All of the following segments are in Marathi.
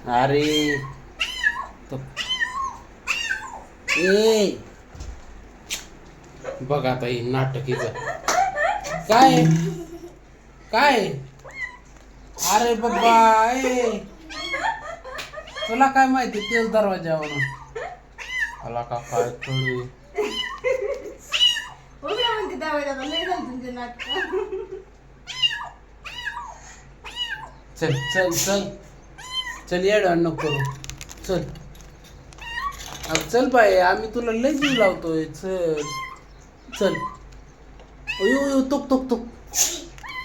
अरे तो ए बघ आता ही नाटकीचं काय काय. अरे बाबा ए तुला काय माहिती तेच दरवाजावर मला का काय कळू. चल चल चल चल येडवाण नको करू. चल अगं चल बाय आम्ही तुला लय जीव लावतोय. चल चल अयो तुक तुक तुक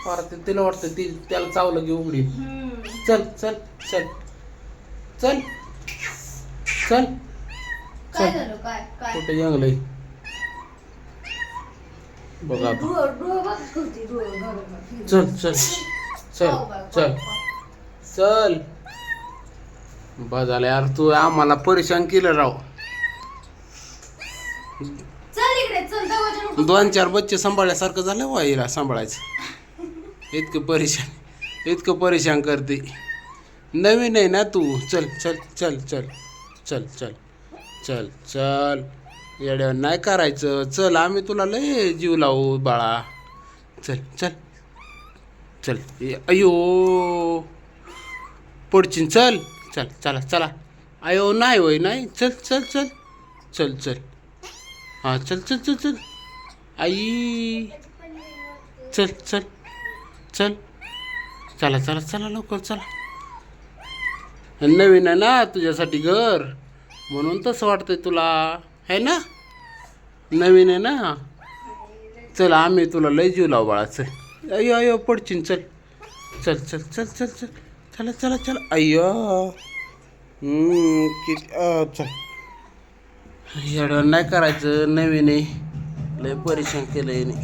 फार तिला वाटतं ती त्याला चावलं की उघडी. चल चल चल चल चल चल कुठे जंगलय बघा आता. चल चल चल चल चल बा झालं यार तू आम्हाला परेशान केलं राव. 2-4 बच्चे सांभाळल्यासारखं झालं वा हिला सांभाळायचं. इतकं परेशान करते. नवीन आहे ना तू. चल चल चल चल चल चल चल चल येड्या नाही करायचं. चल आम्ही तुला लय जीव लावू बाळा. चल चल चल अयो पडचिन. चल चल चला चला अयो नाही होय नाही. चल चल चल चल चल हां चल चल चल चल आई चल चल चल चला चला चला लवकर चला. नवीन आहे ना तुझ्यासाठी घर म्हणून तसं वाटतंय तुला है ना. नवीन आहे ना. चल आम्ही तुला लय जीव लाव बाळा. चल अयो अयो पडचिन. चल चल चल चल चल चल चला चला चला अय्यो किती चल येडं नाही करायचं. नवीन आहे लय परेशान केलं याने.